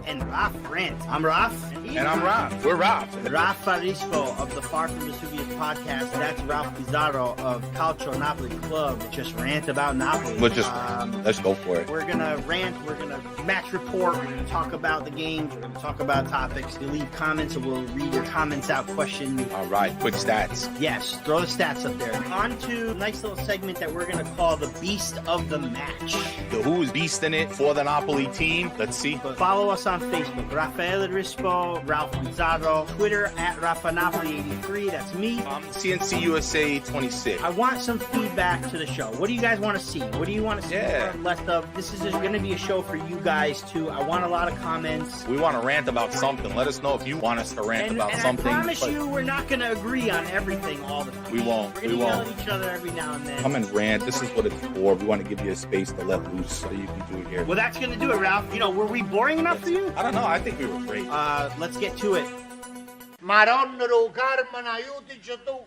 And Rant. I'm Raf. And I'm Raf. We're Raf. Raf Farisco of the Far From Vesuvius podcast. That's Ralph Pizarro of Calcio Napoli Club. Just rant about Napoli. Let's go for it. We're going to rant. We're going to match report. We're going to talk about the games. We're going to talk about topics. You leave comments and we'll read your comments out. Question. All right. Quick stats. Yes. Throw the stats up there. On to a nice little segment that we're going to call the Beast of the Match. Who's beasting it for the Napoli team? Let's see. Follow us on Facebook, Rafael Rispo, Ralph Pizarro, Twitter at RafaNapoli83, that's me. CNC USA 26. I want some feedback to the show. What do you guys want to see? What do you want to see more and less of? This is going to be a show for you guys too. I want a lot of comments. We want to rant about something. Let us know if you want us to rant about something. I promise you we're not going to agree on everything all the time. We won't. We're going to yell at each other every now and then. Come and rant. This is what it's for. We want to give you a space to let loose so you can do it here. Well, that's going to do it, Ralph. Were we boring enough for you? I don't know. I think we were great. Let's get to it. Madonna do Carmen, aiutici tu.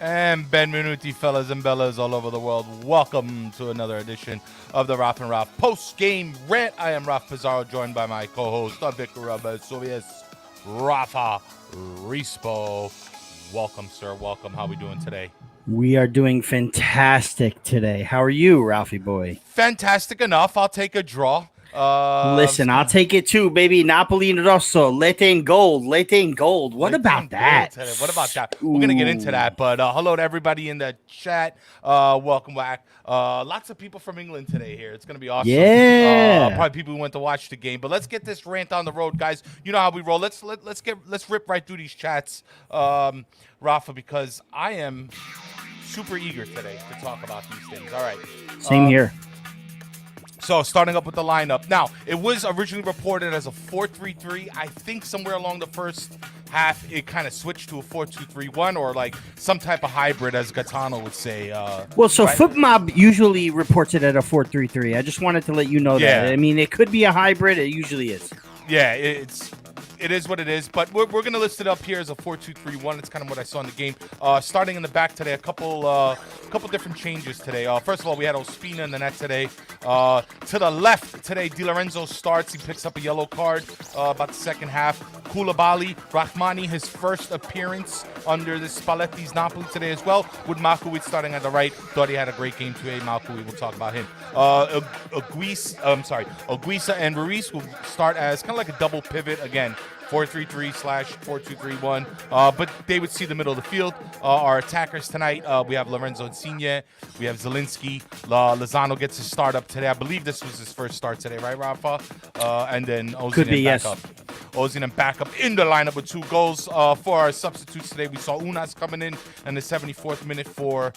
And benvenuti, fellas and bellas all over the world. Welcome to another edition of the Raf and Raf post-game rant. I am Raf Pizarro, joined by my co-host, Europa Vesuvius, Rafa Rispo. Welcome, sir. Welcome. How are we doing today? We are doing fantastic today. How are you, Ralphie boy? Fantastic enough. I'll take a draw. Listen, I'll take it too, baby. Napoli in rosso, Lete in gold, Lete in gold. What about that? What about that? We're going to get into that, but hello to everybody in the chat. Welcome back. Lots of people from England today here. It's going to be awesome. Yeah. Probably people who went to watch the game, but let's get this rant on the road, guys. You know how we roll. Let's rip right through these chats, Rafa, because I am super eager today to talk about these things. All right. Same here. So starting up with the lineup. Now, it was originally reported as a 4-3-3. I think somewhere along the first half, it kind of switched to a 4-2-3-1 or like some type of hybrid, as Gaetano would say. Right? FootMob usually reports it at a 4-3-3. I just wanted to let you know that. I mean, it could be a hybrid. It usually is. Yeah, it is what it is, but we're going to list it up here as a 4-2-3-1. It's kind of what I saw in the game. Starting in the back today, a couple different changes today. First of all, we had Ospina in the net today. To the left today, Di Lorenzo starts. He picks up a yellow card about the second half. Koulibaly, Rahmani, his first appearance under the Spalletti's Napoli today as well, with Malkovic starting at the right. Thought he had a great game today. Malkovic, we'll talk about him. Oguisa and Ruiz will start as kind of like a double pivot again. 4-3-3/4-2-3-1, but they would see the middle of the field. Our attackers tonight, we have Lorenzo Insigne, we have Zielinski. Lozano gets his start up today. I believe this was his first start today, right, Rafa? And then Ozil back up. Ozil back up in the lineup with 2 goals. For our substitutes today, we saw Unas coming in the 74th minute for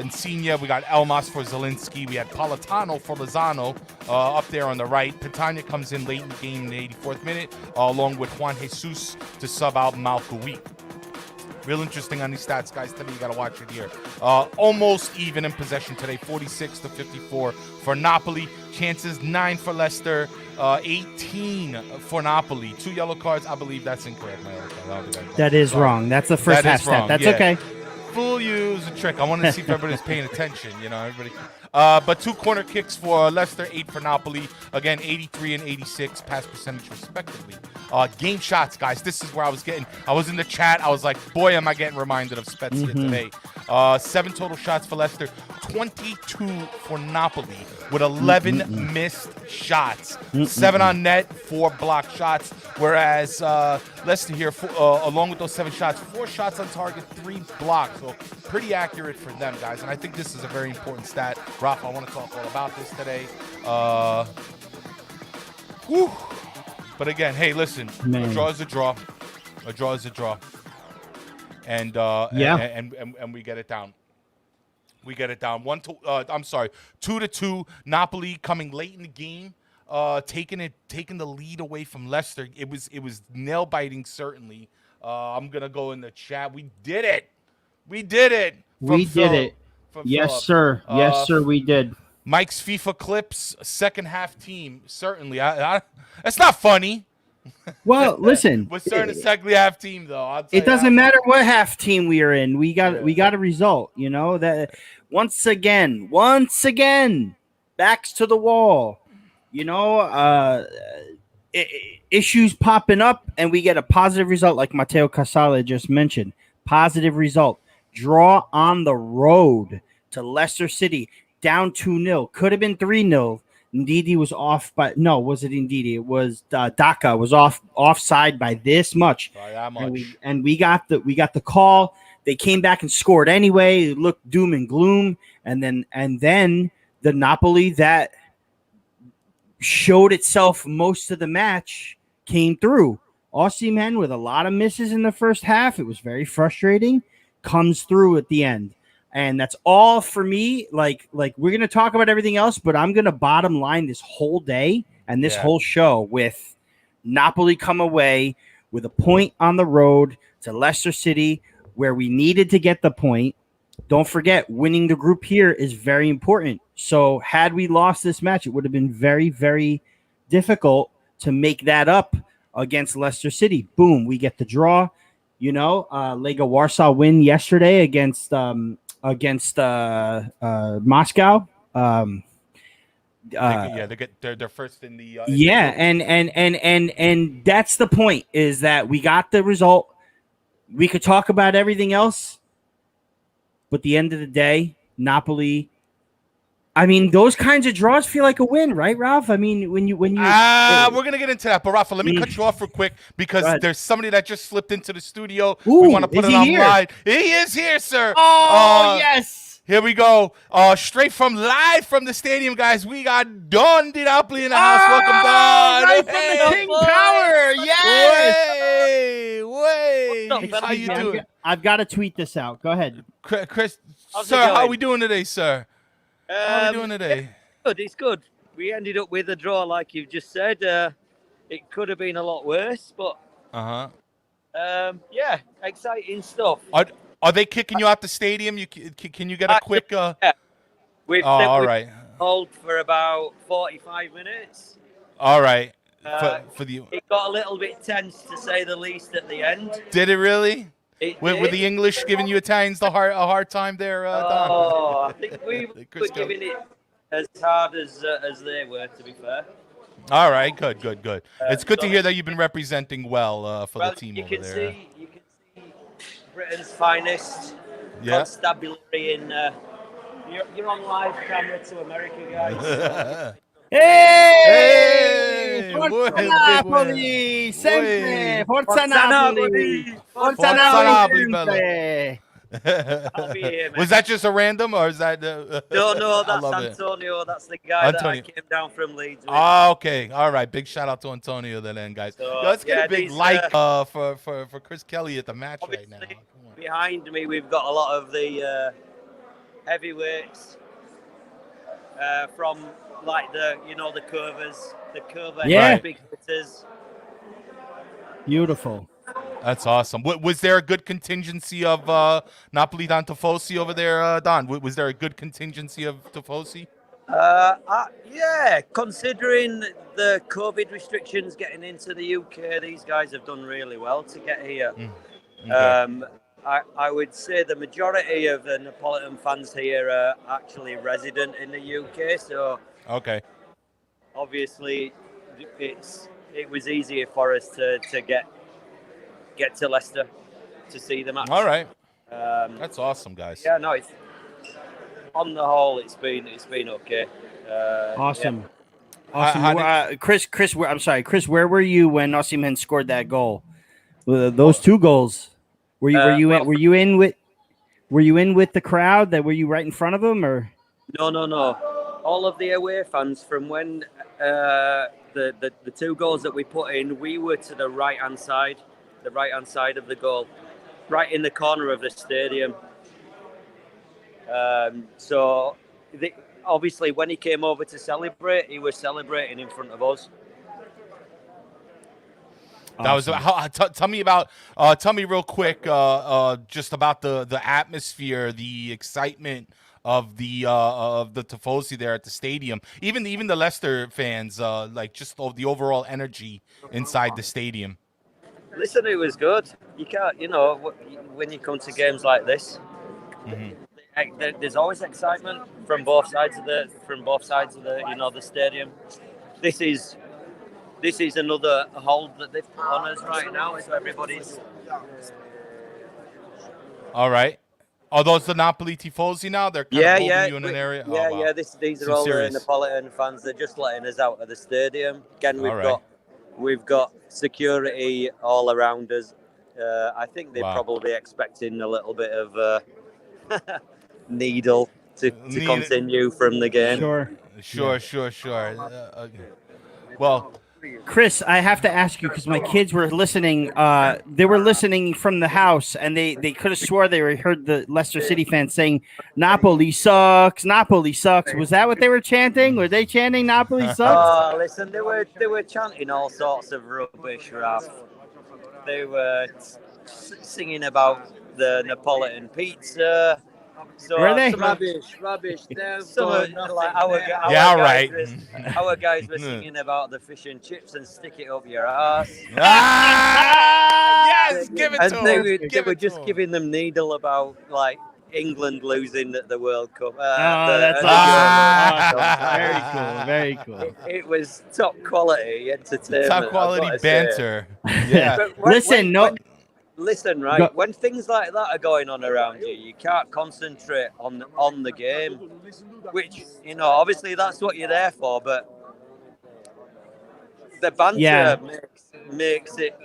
Insigne. We got Elmas for Zielinski. We had Politano for Lozano up there on the right. Petagna comes in late in the game in the 84th minute, along with Juan Jesus to sub out Malkovic. Real interesting on these stats, guys. Today you got to watch it here. Almost even in possession today, 46-54 for Napoli. Chances 9 for Leicester, 18 for Napoli. 2 yellow cards. I believe that's incorrect. That is wrong. That's the first half stat. That's okay. Fool you is a trick. I wanted to see if everybody's paying attention. Everybody. But 2 corner kicks for Leicester, 8 for Napoli. Again, 83 and 86 pass percentage respectively. Game shots, guys. This is where I was in the chat. I was like, boy, am I getting reminded of Spezia today. 7 total shots for Leicester, 22 for Napoli with 11 missed shots. 7 on net, 4 blocked shots. Whereas Leicester here, along with those 7 shots, 4 shots on target, 3 blocks. So pretty accurate for them, guys. And I think this is a very important stat. Rafa, I want to talk all about this today. But again, hey, listen, a draw is a draw. A draw is a draw. And and we get it down. We get it down. 2-2. Napoli coming late in the game, taking the lead away from Leicester. It was nail biting, certainly. I'm gonna go in the chat. We did it. Yes, sir. Yes, sir. We did. Mike's FIFA clips, second half team. Certainly, that's not funny. Well, listen, We're starting a second half team, though. I'll tell it you doesn't that. matter what half team we are in. We got a result. You know that once again, backs to the wall. You know, issues popping up, and we get a positive result, like Matteo Casale just mentioned. Positive result. Draw on the road to Leicester City, down 2-0. Could have been 3-0. Ndidi was off, but no, was it Ndidi? It was Daka was offside by this much. By that much. And we got the call. They came back and scored anyway. It looked doom and gloom, and then the Napoli that showed itself most of the match came through. Osimhen with a lot of misses in the first half. It was very frustrating. Comes through at the end. And that's all for me. Like we're going to talk about everything else, but I'm going to bottom line this whole day and this whole show with Napoli come away with a point on the road to Leicester City where we needed to get the point. Don't forget, winning the group here is very important. So had we lost this match, it would have been very, very difficult to make that up against Leicester City. Boom, we get the draw. You know, Lega Warsaw win yesterday against Moscow. They're first in the and that's the point, is that we got the result. We could talk about everything else, but at the end of the day, Napoli. I mean, those kinds of draws feel like a win, right, Ralph? I mean, when you we're gonna get into that, but Rafa, let me cut you off real quick because there's somebody that just slipped into the studio. Ooh, we want to put it on here? live. He is here, sir. Oh, yes. Here we go. Straight from live from the stadium, guys. We got Don Di Napoli in the house. Welcome, Don. Right from the King Tower. Yes. Way. How you doing? I've got to tweet this out. Go ahead. Chris, sir, how are we doing today, sir? How are we doing today? Good, it's good. We ended up with a draw, like you've just said. It could have been a lot worse, but yeah, exciting stuff. Are they kicking you out the stadium? Can you get a quick? Yeah. We've all right. Hold for about 45 minutes. All right. For the. It got a little bit tense, to say the least, at the end. Did it really? With the English giving you Italians a hard time there, Don? Oh, I think we were giving it as hard as they were, to be fair. All right, good. It's good to hear that you've been representing well for the team over there. You can see Britain's finest constabulary in. You're on live camera to America, guys. Hey! Forza Napoli! Sempre! Forza Napoli! Forza Napoli! Bello. I'll be here, man. Was that just a random, or is that? No, that's Antonio. That's the guy that I came down from Leeds with. Oh, okay. All right. Big shout out to Antonio then, guys. So, let's get a big for Chris Kelly at the match right now. Behind me, we've got a lot of the heavyweights from like the curvers, big hitters. Beautiful. That's awesome. Was there a good contingency of Napoli Don Tifosi over there, Don? Was there a good contingency of Tifosi? Yeah, considering the COVID restrictions getting into the UK, these guys have done really well to get here. Okay. I would say the majority of the Neapolitan fans here are actually resident in the UK, so okay. Obviously, it was easier for us to get to Leicester to see the match. All right, that's awesome, guys. Yeah, no, it's on the whole, it's been okay. Awesome. Awesome. Chris, I'm sorry, Chris. Where were you when Osimhen scored that goal? Those two goals. Were you in with the crowd? Were you right in front of them, or? No. All of the away fans from when the two goals that we put in, we were to the right hand side of the goal, right in the corner of the stadium. So obviously, when he came over to celebrate, he was celebrating in front of us. That was tell me real quick, just about the atmosphere, the excitement of the tifosi there at the stadium. Even the Leicester fans, like just the overall energy inside the stadium. Listen, it was good. You can't, when you come to games like this, there's always excitement from both sides of the the stadium. This is another hold that they've put on us right now. So everybody's. All right. Are those the Napoli tifosi now? They're kind of holding you in an area? Yeah, oh, wow. yeah. These are all the Neapolitan fans. They're just letting us out of the stadium. Again, we've got security all around us. I think they're probably expecting a little bit of needle to continue from the game. Sure. Well, Chris, I have to ask you because my kids were listening. They were listening from the house, and they could have swore they heard the Leicester City fans saying "Napoli sucks, Napoli sucks." Was that what they were chanting? Were they chanting "Napoli sucks"? Oh, listen, they were chanting all sorts of rubbish, Raf. They were singing about the Neapolitan pizza. So were they? Rubbish. Our guys were singing about the fish and chips and stick it up your ass. Yes, give it to them. They were just giving them needle about like England losing at the World Cup. That's awesome. Very cool. It was top quality entertainment. Top quality banter. Yeah. Listen, right? When things like that are going on around you can't concentrate on the game, which obviously that's what you're there for. But the banter makes it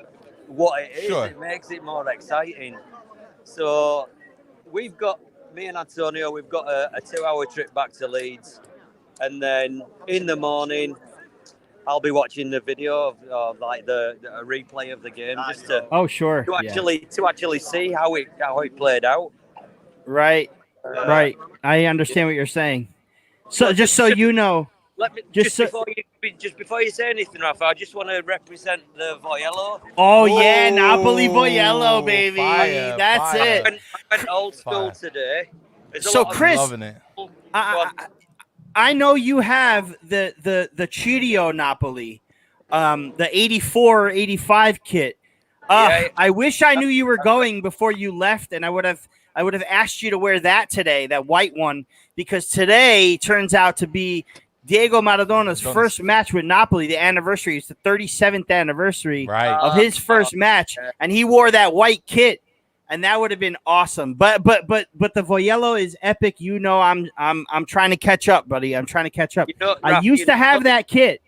what it is. Sure. It makes it more exciting. So me and Antonio, we've got a 2-hour trip back to Leeds, and then in the morning, I'll be watching the video of like a replay of the game just to actually see how it played out. Right. I understand what you're saying. So just so you know, before you say anything, Rafa, I just want to represent the Voyello. Oh yeah, Napoli Voyello, baby. That's it. I went old school today. So Chris, loving it. I know you have the Chirio Napoli, the 84 85 kit. I wish I knew you were going before you left, and I would have asked you to wear that today, that white one, because today turns out to be Diego Maradona's first match with Napoli, the anniversary. It's the 37th anniversary of his first match, and he wore that white kit. And that would have been awesome, but the Voyello is epic. I'm trying to catch up, buddy. I'm trying to catch up. I used to have that kit.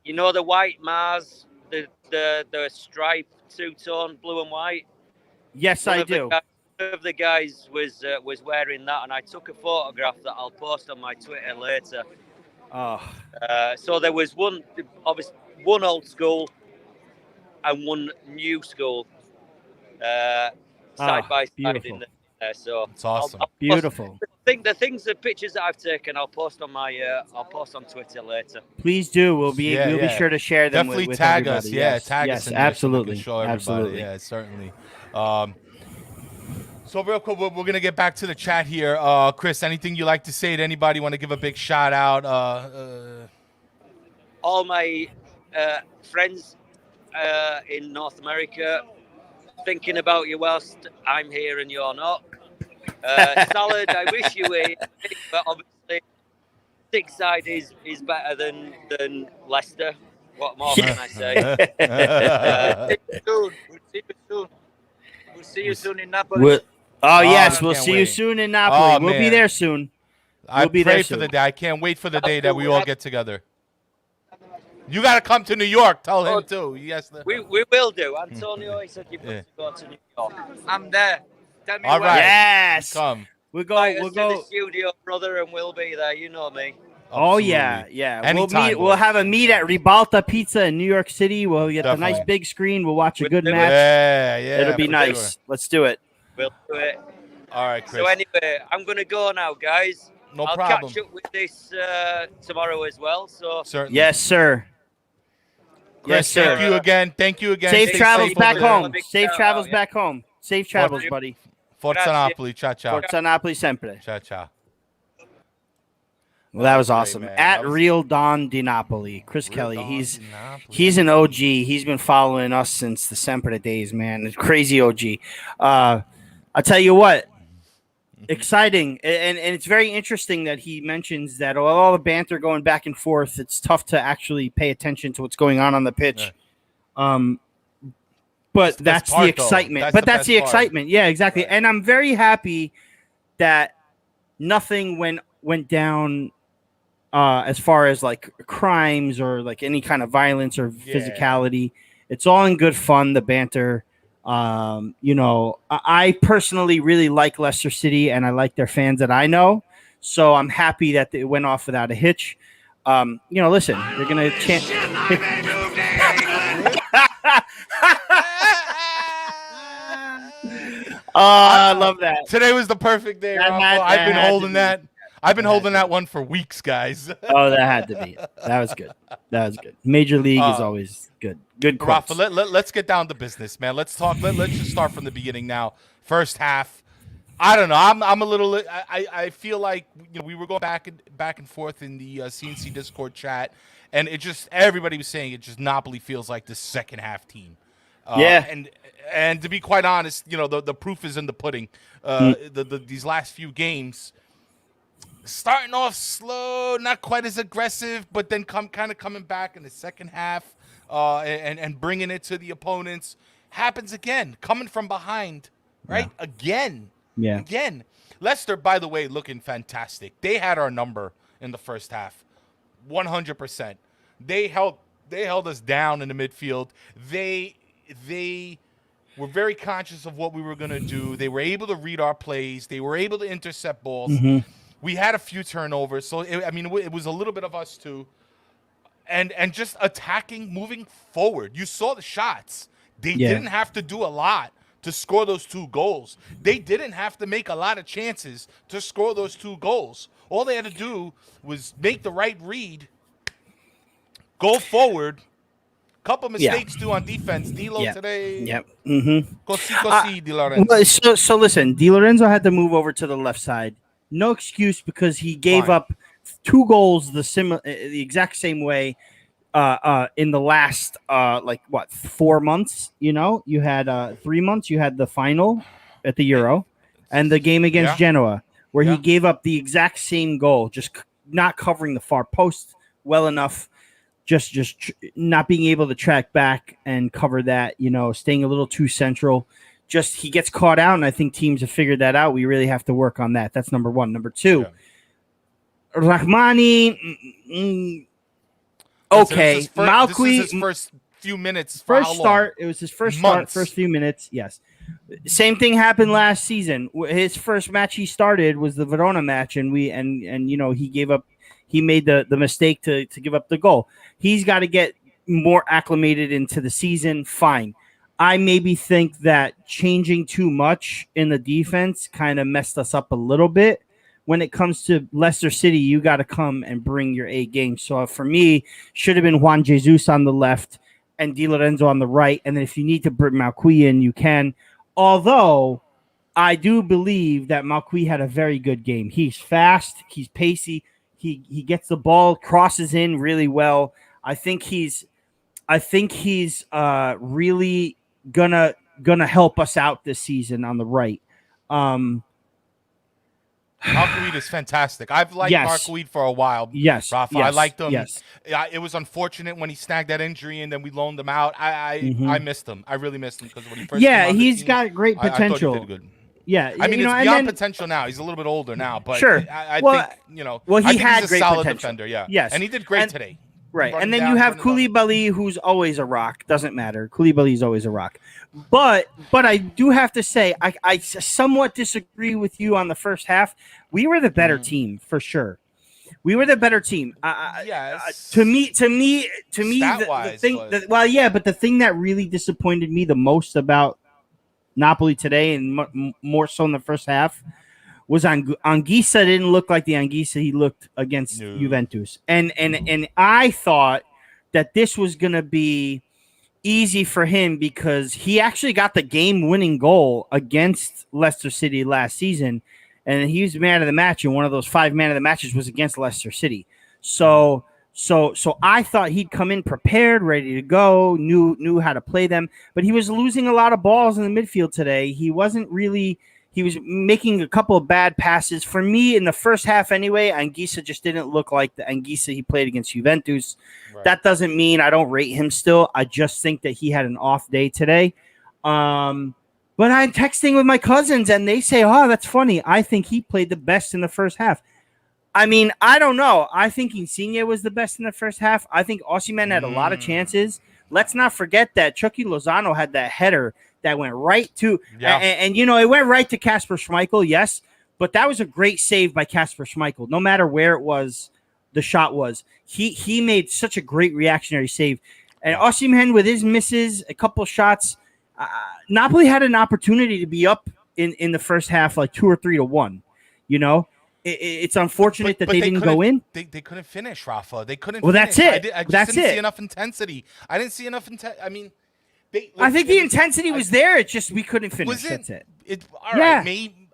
The white Mars, the striped two-tone blue and white. Yes, I do. One of the guys was wearing that, and I took a photograph that I'll post on my Twitter later. So there was one old school and one new school. Side by side in there, so it's awesome. Beautiful. The pictures that I've taken, I'll post on Twitter later. Please do. We'll be sure to share them. Definitely with tag everybody. us. Yes. Tag us. Absolutely. Show everybody. Absolutely. Yeah, certainly. So real quick, we're gonna get back to the chat here. Chris, anything you like to say to anybody? Want to give a big shout out? All my friends in North America. Thinking about you whilst I'm here and you're not. Salad, I wish you were, but obviously, six side is better than Leicester. What more can I say? We'll see you soon in Napoli. We'll see you soon in Napoli. We'll be there soon. I can't wait for the day that we all get together. You got to come to New York. Tell him too. Yes, we will do. Antonio, he said you've got to go to New York. I'm there. Tell me all right. Yes. Come. We'll go to the studio, brother, and we'll be there. You know me. Absolutely. Yeah. Anytime, we'll have a meet at Ribalta Pizza in New York City. We'll get the nice big screen. We'll watch a good match. Yeah. It'll be nice. Sure. Let's do it. We'll do it. All right, Chris. So anyway, I'm going to go now, guys. I'll problem. Catch up with this tomorrow as well. So certainly. Yes, sir. Chris, thank you again. Safe travels back home. Safe travels back home. Safe travels, buddy. Forza Napoli. Ciao, ciao. Forza Napoli sempre. Ciao, ciao. Well, that was great, awesome. man. At That was- Real Don Di Napoli, Chris Real Kelly. Don He's Di Napoli. he's an OG. He's been following us since the Sempre days, man. It's crazy OG. I'll tell you what, exciting, and it's very interesting that he mentions that all the banter going back and forth. It's tough to actually pay attention to what's going on the pitch. But that's the excitement. That's the excitement. Yeah, exactly. Right. And I'm very happy that nothing went down as far as like crimes or like any kind of violence or physicality. It's all in good fun, the banter. I personally really like Leicester City and I like their fans that I know. So I'm happy that it went off without a hitch. Listen, they're going to chant. I love that. Today was the perfect day, Rafa. I've been holding that. I've been holding that one for weeks, guys. Oh, that had to be it. That was good. Major League is always good. Good quotes. Rafa, let's get down to business, man. Let's talk. Let's just start from the beginning now. First half. I don't know. I'm a little. I feel like we were going back and forth in the CNC Discord chat, and it just everybody was saying it just Napoli feels like the second half team. And to be quite honest, the proof is in the pudding. These last few games, starting off slow, not quite as aggressive, but then kind of coming back in the second half, and bringing it to the opponents. Happens again, coming from behind, right? Again. Leicester, by the way, looking fantastic. They had our number in the first half, 100%. They held us down in the midfield. They were very conscious of what we were going to do. They were able to read our plays. They were able to intercept balls. We had a few turnovers, so it was a little bit of us too. And just attacking, moving forward. You saw the shots. They didn't have to do a lot to score those 2 goals. They didn't have to make a lot of chances to score those 2 goals. All they had to do was make the right read, go forward. Couple mistakes too on defense. Dilo today. Così, Di Lorenzo. So listen, Di Lorenzo had to move over to the left side. No excuse because he gave up 2 goals the exact same way in the last 4 months. You had 3 months. You had the final at the Euro and the game against Genoa where he gave up the exact same goal, just not covering the far post well enough. Just not being able to track back and cover that, staying a little too central. Just he gets caught out, and I think teams have figured that out. We really have to work on that. That's number 1. Number 2, Rahmani. Okay, Malqui. This is his first few minutes. First start. It was his first start. First few minutes. Yes. Same thing happened last season. His first match he started was the Verona match, and he gave up. He made the mistake to give up the goal. He's got to get more acclimated into the season. Fine. I maybe think that changing too much in the defense kind of messed us up a little bit. When it comes to Leicester City, you got to come and bring your A game. So for me, should have been Juan Jesus on the left and Di Lorenzo on the right. And then if you need to bring Malqui in, you can. Although I do believe that Malqui had a very good game. He's fast. He's pacey. He gets the ball, crosses in really well. I think he's really gonna help us out this season on the right. Mark is fantastic. I've liked Mark Weed for a while. Yes, Rafa. Yes, I liked him. Yes. It was unfortunate when he snagged that injury and then we loaned him out. I missed him. I really missed him because when he first came on he's the team, got great potential. I thought he did good. Yeah, I mean, it's beyond potential now. He's a little bit older now, but sure. I think Well, he had he's great a solid potential. defender. Yeah. Yes, and he did great today. Right, and then you have Koulibaly, who's always a rock. Doesn't matter. Koulibaly's always a rock. But I do have to say, I somewhat disagree with you on the first half. We were the better team for sure. We were the better team. Yes. To me, the thing. But the thing that really disappointed me the most about Napoli today, and more so in the first half, was Anguissa didn't look like the Anguissa he looked against Juventus. And I thought that this was going to be easy for him because he actually got the game-winning goal against Leicester City last season. and he was man of the match. And one of those 5 man of the matches was against Leicester City. So I thought he'd come in prepared, ready to go, knew how to play them. But he was losing a lot of balls in the midfield today. He wasn't really. He was making a couple of bad passes. For me, in the first half anyway, Anguissa just didn't look like the Anguissa he played against Juventus. Right. That doesn't mean I don't rate him still. I just think that he had an off day today. But I'm texting with my cousins, and they say, oh, that's funny. I think he played the best in the first half. I mean, I don't know. I think Insigne was the best in the first half. I think Osimhen had a lot of chances. Let's not forget that Chucky Lozano had that header that went right to, and it went right to Kasper Schmeichel, yes, but that was a great save by Kasper Schmeichel. No matter where it was, the shot was. He made such a great reactionary save. And Osimhen with his misses, a couple shots, Napoli had an opportunity to be up in the first half, like 2 or 3-1. It's unfortunate that they didn't go in. They couldn't finish, Rafa. They couldn't. Well, finish. That's it. I just didn't see enough intensity. I didn't see enough intensity. I mean. I think the intensity was there. It's just we couldn't finish. That's it. All right, maybe.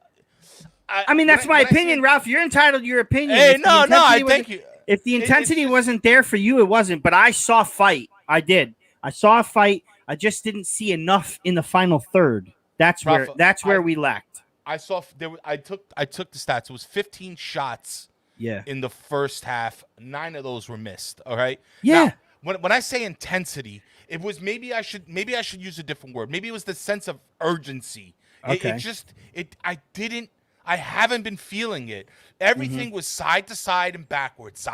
I mean, that's my opinion, Ralph. You're entitled to your opinion. Hey, no, I thank you. If the intensity wasn't there for you, it wasn't. But I saw a fight. I did. I saw a fight. I just didn't see enough in the final third. That's where we lacked. I saw I took the stats. It was 15 shots. Yeah. In the first half, 9 of those were missed. All right. Yeah. Now, when I say intensity. It was maybe I should use a different word. Maybe it was the sense of urgency. Okay. I haven't been feeling it. Everything was side to side and backwards,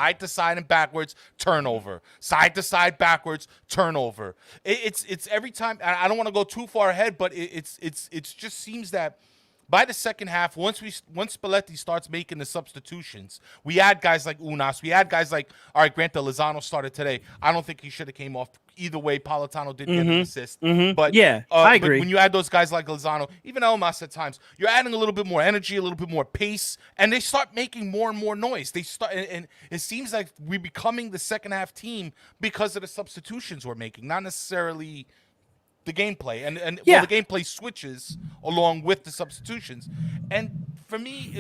turnover, side to side, backwards, turnover. It's every time. I don't want to go too far ahead, but it's just seems that. By the second half, once Spalletti starts making the substitutions, we add guys like Unas. We add guys like, all right, granted, Lozano started today. I don't think he should have came off. Either way, Politano did get an assist. But yeah, I agree. But when you add those guys like Lozano, even Elmas at times, you're adding a little bit more energy, a little bit more pace, and they start making more and more noise. They start, and it seems like we're becoming the second half team because of the substitutions we're making, not necessarily the gameplay, and the gameplay switches along with the substitutions. And for me,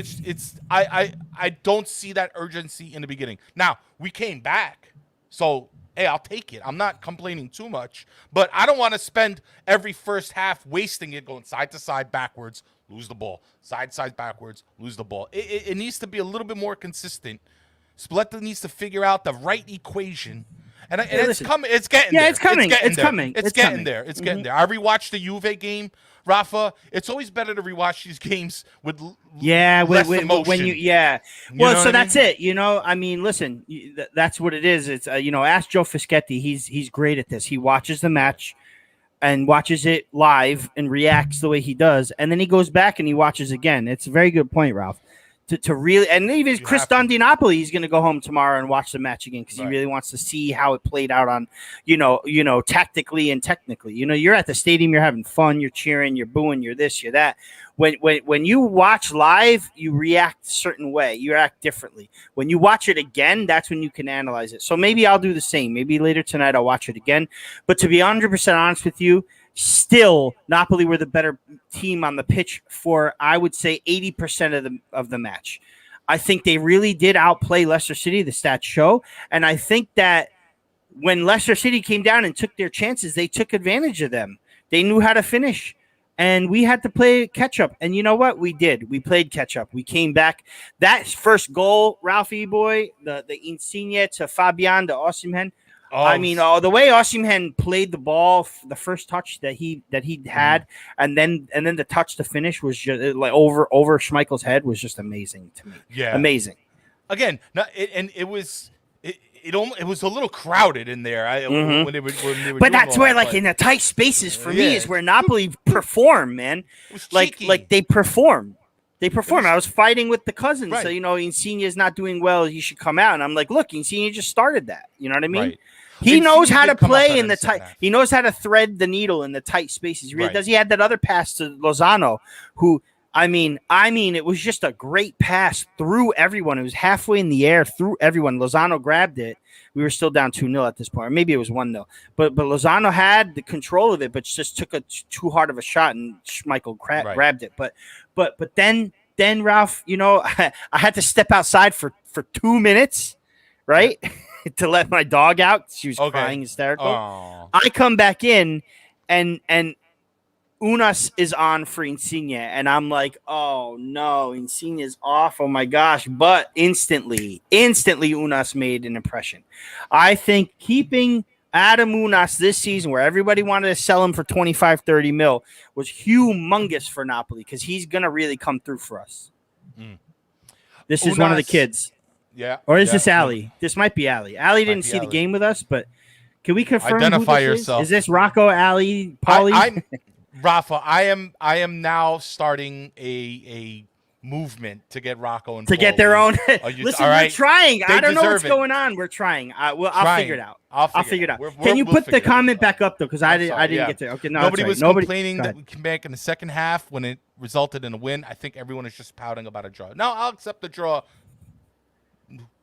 I don't see that urgency in the beginning. Now we came back, so hey, I'll take it. I'm not complaining too much, but I don't want to spend every first half wasting it going side to side, backwards, lose the ball, side backwards, lose the ball. It needs to be a little bit more consistent. Spalletti needs to figure out the right equation. And it's coming. It's getting there. It's coming. It's coming. It's getting there. It's getting there. I rewatched the Juve game, Rafa. It's always better to rewatch these games with less emotion. When you that's it. I mean, listen, that's what it is. It's ask Joe Fischetti. He's great at this. He watches the match and watches it live and reacts the way he does, and then he goes back and he watches again. It's a very good point, Ralph. To really, and even Chris Di Napoli, he's going to go home tomorrow and watch the match again because he really wants to see how it played out on, tactically and technically. You're at the stadium, you're having fun, you're cheering, you're booing, you're this, you're that. When you watch live, you react a certain way, you react differently. When you watch it again, that's when you can analyze it. So maybe I'll do the same. Maybe later tonight I'll watch it again. But to be 100% honest with you, still, Napoli were the better team on the pitch for, I would say, 80% of the match. I think they really did outplay Leicester City, the stats show. And I think that when Leicester City came down and took their chances, they took advantage of them. They knew how to finish. And we had to play catch-up. And you know what? We did. We played catch-up. We came back. That first goal, Ralphie boy, the Insigne to Fabian to Osimhen, I mean, the way Osimhen played the ball, the first touch that he had, and then the touch to finish was just like over Schmeichel's head was just amazing to me. Yeah, amazing. Again, it was a little crowded in there. When they were but that's where, like, in the tight spaces for me is where Napoli perform, man. Like they perform. I was fighting with the cousins. Right. So, Insigne is not doing well. He should come out. And I'm like, look, Insigne just started that. You know what I mean? Right. He knows how to play in the tight. He knows how to thread the needle in the tight spaces. He really does. He had that other pass to Lozano, who, I mean, it was just a great pass through everyone. It was halfway in the air through everyone. Lozano grabbed it. We were still down 2-0 at this point. Or maybe it was 1-0. But Lozano had the control of it, but just took too hard of a shot, and Schmeichel grabbed it. But then then, Ralph, I had to step outside for 2 minutes, right, to let my dog out. She was crying hysterical. Oh. I come back in, and Unas is on for Insigne, and I'm like, oh no, Insigne is off. Oh my gosh. But instantly Unas made an impression. I think keeping Adam Unas this season, where everybody wanted to sell him for 25, 30 mil, was humongous for Napoli because he's going to really come through for us. This is one of the kids. Yeah. Or is this Ali? This might be Ali. Ali didn't see the game with us, but can we confirm Identify who this yourself. Is this Rocco, Ali, Pauly? Rafa, I am now starting a movement to get Rocco involved. To get their own. Listen, we're trying. I don't know what's going on. We're trying. I'll figure it out. I'll figure it out. Can you put the comment back up though? Because I didn't get to. Okay, no, nobody was complaining that we came back in the second half when it resulted in a win. I think everyone is just pouting about a draw. No, I'll accept the draw.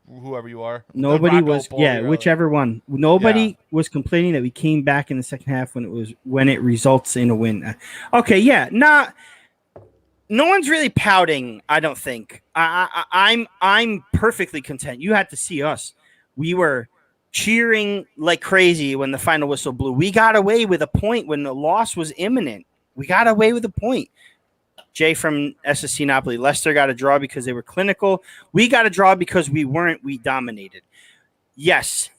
Whoever you are. Nobody was. Whichever one. Nobody was complaining that we came back in the second half when it results in a win. Okay, yeah, no one's really pouting. I don't think. I'm perfectly content. You had to see us. We were cheering like crazy when the final whistle blew. We got away with a point when the loss was imminent. We got away with a point. Jay from SSC Napoli. Leicester got a draw because they were clinical. We got a draw because we weren't. We dominated. Yes,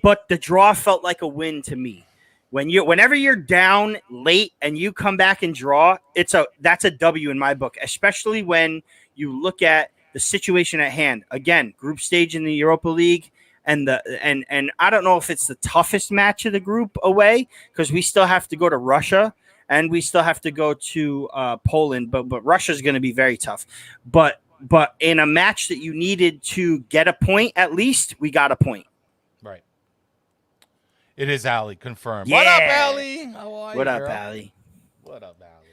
but the draw felt like a win to me. Whenever you're down late and you come back and draw, that's a W in my book, especially when you look at the situation at hand. Again, group stage in the Europa League, and I don't know if it's the toughest match of the group away because we still have to go to Russia. And we still have to go to Poland, but Russia's going to be very tough. But in a match that you needed to get a point, at least we got a point. Right. It is Ali, confirmed. Yeah. What up, Ali? How are you? What up, Ali? What up, Ali?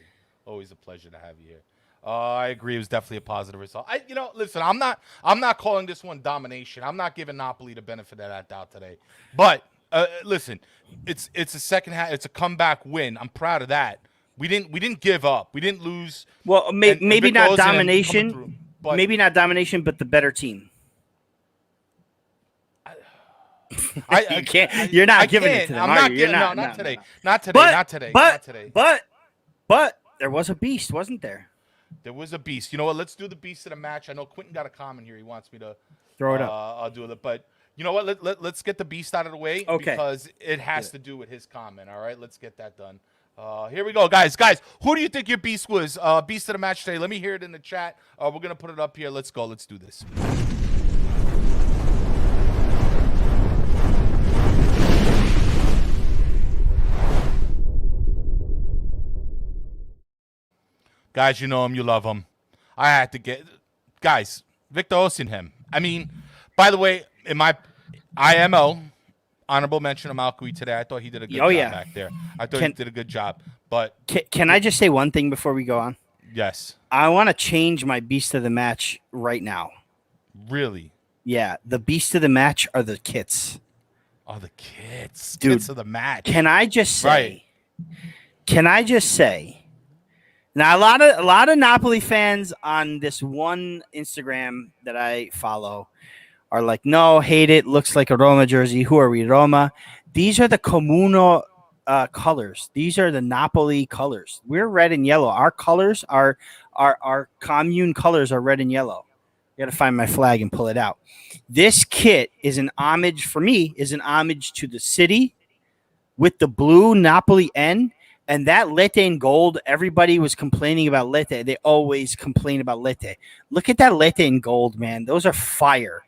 Always a pleasure to have you here. I agree. It was definitely a positive result. Listen, I'm not calling this one domination. I'm not giving Napoli the benefit of that doubt today. But listen, it's a second half. It's a comeback win. I'm proud of that. We didn't give up. We didn't lose. Well, maybe not domination. Maybe not domination, but the better team. You can't. You're not giving it to them. I'm not giving. No, not today. Not today. Not today. But there was a beast, wasn't there? There was a beast. You know what? Let's do the beast of the match. I know Quentin got a comment here. He wants me to throw it up. I'll do it. But you know what? Let's get the beast out of the way because it has to do with his comment. All right, let's get that done. Here we go, guys. Who do you think your beast was? Beast of the match today. Let me hear it in the chat. We're gonna put it up here. Let's go. Let's do this. Guys, you know him, you love him. I had to get guys, Victor Osimhen. I mean, by the way, in my IMO, honorable mention of Malkoui today. I thought he did a good job back there. I thought he did a good job. But can I just say one thing before we go on? Yes. I want to change my beast of the match right now. Really? Yeah, the beast of the match are the kits. Oh, the kits. Dude, kits of the match. Can I just say? Right. Can I just say? Now, a lot of Napoli fans on this one Instagram that I follow are like, no, hate it. Looks like a Roma jersey. Who are we, Roma? These are the Comuno colors. These are the Napoli colors. We're red and yellow. Our colors our commune colors are red and yellow. I got to find my flag and pull it out. This kit is an homage for me. Is an homage to the city with the blue Napoli N. And that Lete in gold, everybody was complaining about Lete. They always complain about Lete. Look at that Lete in gold, man. Those are fire.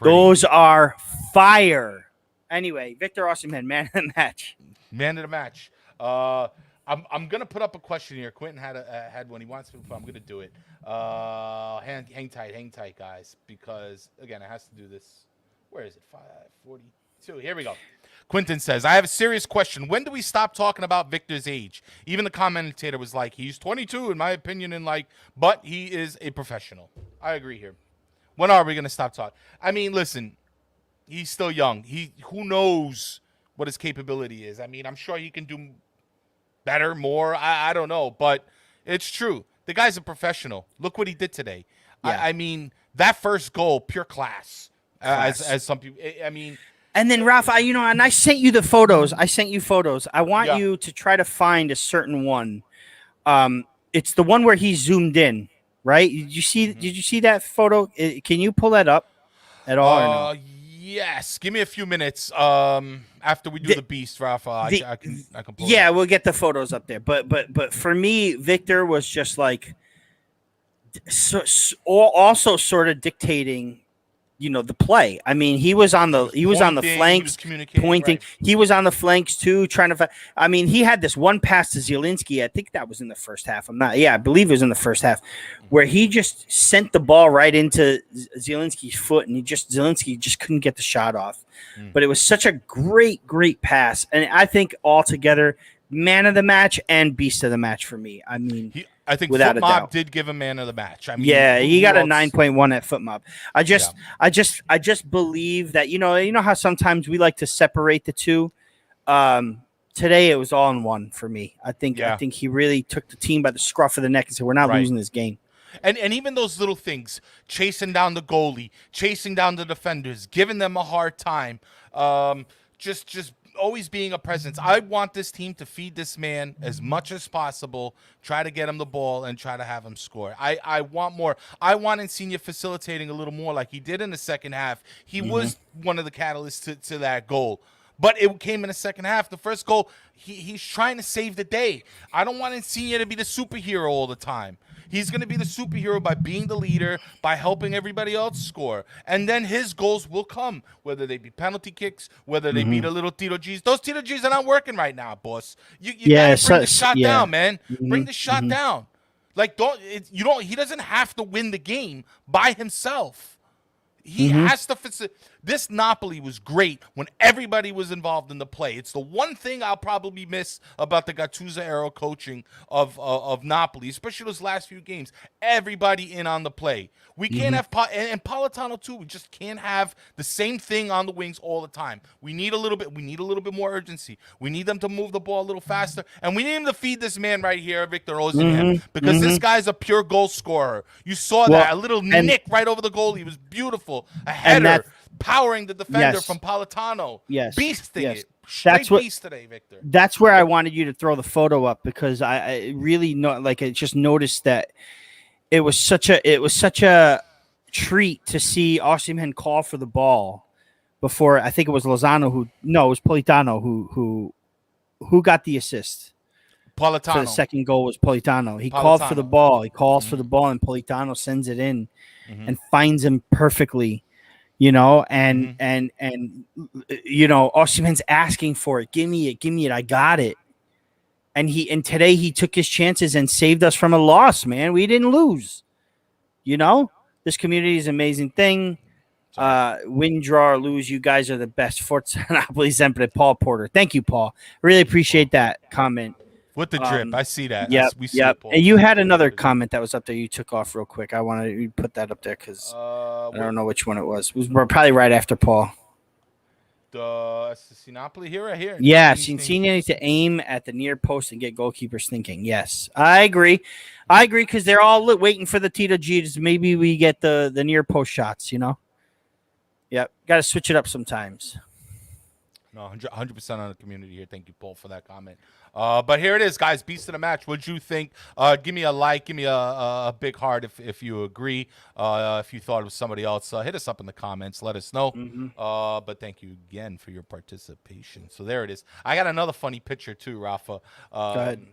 Those are fire. Anyway, Victor Osimhen, man of the match. Man of the match. I'm gonna put up a question here. Quentin had one. He wants to. I'm gonna do it. Hang tight, guys, because again, it has to do this. Where is it? 5:42. Here we go. Quentin says, I have a serious question. When do we stop talking about Victor's age? Even the commentator was like, he's 22, in my opinion, but he is a professional. I agree here. When are we going to stop talking? I mean, listen, he's still young. Who knows what his capability is? I mean, I'm sure he can do better, more. I don't know, but it's true. The guy's a professional. Look what he did today. Yeah. I mean, that first goal, pure class. As some people, I mean. And then Ralph, and I sent you the photos. I sent you photos. I want Yeah. you to try to find a certain one. It's the one where he zoomed in, right? Did you see that photo? Can you pull that up at all or no? Yes. Give me a few minutes. After we do the beast, Rafa, I can pull it up. We'll get the photos up there. But for me, Victor was just like also sort of dictating, the play. I mean, he was on the flanks, pointing. Right. He was on the flanks too, trying to. I mean, he had this one pass to Zielinski. I think that was in the first half. I believe it was in the first half, where he just sent the ball right into Zielinski's foot, and Zielinski just couldn't get the shot off. But it was such a great pass, and I think altogether, man of the match and beast of the match for me. I mean. I think without a FootMob doubt did give him man of the match. I mean, he got a 9.1 at FootMob. I just believe that you know how sometimes we like to separate the two. Today it was all in one for me. I think he really took the team by the scruff of the neck and said, "We're not losing this game." And even those little things, chasing down the goalie, chasing down the defenders, giving them a hard time, just always being a presence. I want this team to feed this man as much as possible, try to get him the ball, and try to have him score. I want more. I want Insigne facilitating a little more like he did in the second half. He was one of the catalysts to that goal. But it came in the second half. The first goal, he's trying to save the day. I don't want Insigne to be the superhero all the time. He's going to be the superhero by being the leader, by helping everybody else score. And then his goals will come, whether they be penalty kicks, whether they be the little Tito G's. Those Tito G's are not working right now, boss. You got to bring the shot down, man. Bring the shot down. Like, he doesn't have to win the game by himself. He has to. This Napoli was great when everybody was involved in the play. It's the one thing I'll probably miss about the Gattuso era coaching of Napoli, especially those last few games. Everybody in on the play. We can't have and Politano too. We just can't have the same thing on the wings all the time. We need a little bit. We need a little bit more urgency. We need them to move the ball a little faster, and we need him to feed this man right here, Victor Osimhen, because this guy's a pure goal scorer. You saw that a little nick right over the goalie. It was beautiful. A header. Powering the defender from Politano. Beasting it. Beast today, Victor. That's where I wanted you to throw the photo up because I really I just noticed that it was such a treat to see Osimhen call for the ball before. I think it was Lozano it was Politano who got the assist. Politano. For the second goal was Politano. He called for the ball. He calls for the ball, and Politano sends it in and finds him perfectly. And Osimhen's asking for it. Give me it. I got it. And today he took his chances and saved us from a loss, man. We didn't lose. This community is an amazing thing. Win, draw, or lose, you guys are the best. Forza Napoli sempre. Paul Porter. Thank you, Paul. Really appreciate that comment. With the drip, I see that. Yeah, it, Paul. And you had another comment that was up there. You took off real quick. I wanted to put that up there because I don't know which one it was. It was probably right after Paul. The SSC Napoli here, right here. Yeah, Insigne needs to aim at the near post and get goalkeepers thinking. Yes, I agree because they're all waiting for the Tito G's. Maybe we get the near post shots. Yep, got to switch it up sometimes. No, 100% on the community here. Thank you, Paul, for that comment. But here it is, guys. Beast of the match. What'd you think? Give me a like. Give me a big heart if you agree. If you thought it was somebody else, hit us up in the comments. Let us know. But thank you again for your participation. So there it is. I got another funny picture too, Rafa. Go ahead.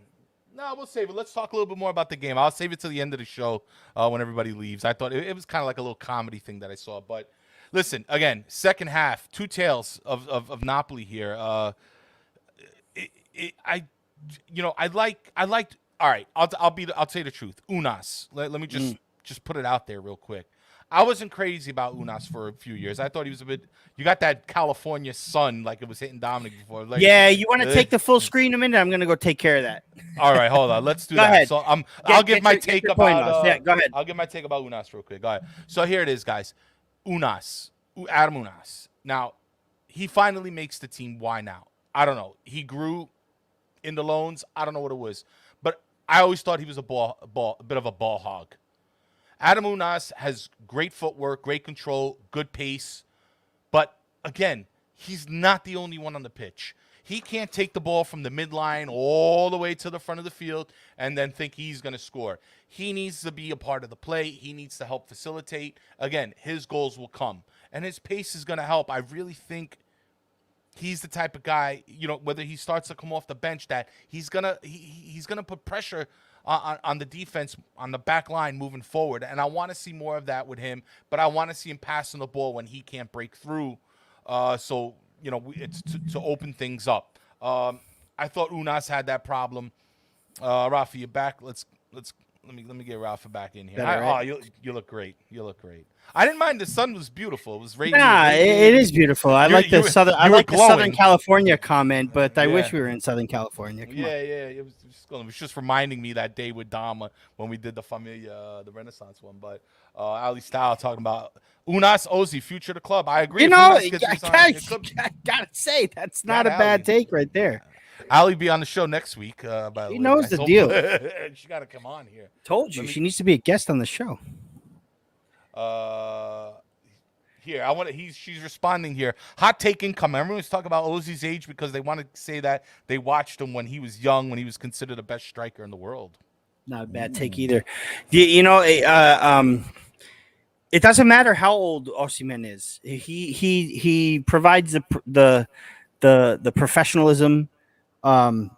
No, we'll save it. Let's talk a little bit more about the game. I'll save it to the end of the show when everybody leaves. I thought it was kind of like a little comedy thing that I saw. But listen, again, second half, two tails of Napoli here. I liked. All right, I'll tell you the truth. Unas. Let me just put it out there real quick. I wasn't crazy about Unas for a few years. I thought he was a bit. You got that California sun like it was hitting Dominic before. Like, yeah, you want to take the full screen a minute? I'm gonna go take care of that. All right, hold on. Let's do Go that. ahead. So I'll give my take about. Go ahead. I'll give my take about Unas real quick. Go ahead. So here it is, guys. Adam Unas. Now, he finally makes the team. Why now? I don't know. He grew in the loans. I don't know what it was. But I always thought he was a bit of a ball hog. Adam Unas has great footwork, great control, good pace. But again, he's not the only one on the pitch. He can't take the ball from the midline all the way to the front of the field and then think he's going to score. He needs to be a part of the play. He needs to help facilitate. Again, his goals will come. And his pace is going to help. I really think he's the type of guy, whether he starts to come off the bench, that he's going to put pressure on the defense, on the back line moving forward. And I want to see more of that with him, but I want to see him passing the ball when he can't break through. It's to open things up. I thought Unas had that problem. Rafa, you're back. Let me get Rafa back in here. Right? You look great. You look great. I didn't mind the sun was beautiful. It was raining. It is beautiful. I like the Southern California comment, but I wish we were in Southern California. Come on. It was just reminding me that day with Dama when we did the Familia, the Renaissance one. But Ali Style talking about Unas Ozzy, future of the club. I agree. I gotta say that's not a bad take right there. Ali be on the show next week. By the way, he knows the deal. She got to come on here. Told you she needs to be a guest on the show. Here she's responding here. Hot take income. Everyone's talking about Ozzy's age because they want to say that they watched him when he was young, when he was considered the best striker in the world. Not a bad take either. It doesn't matter how old Osimhen is. He provides the professionalism, and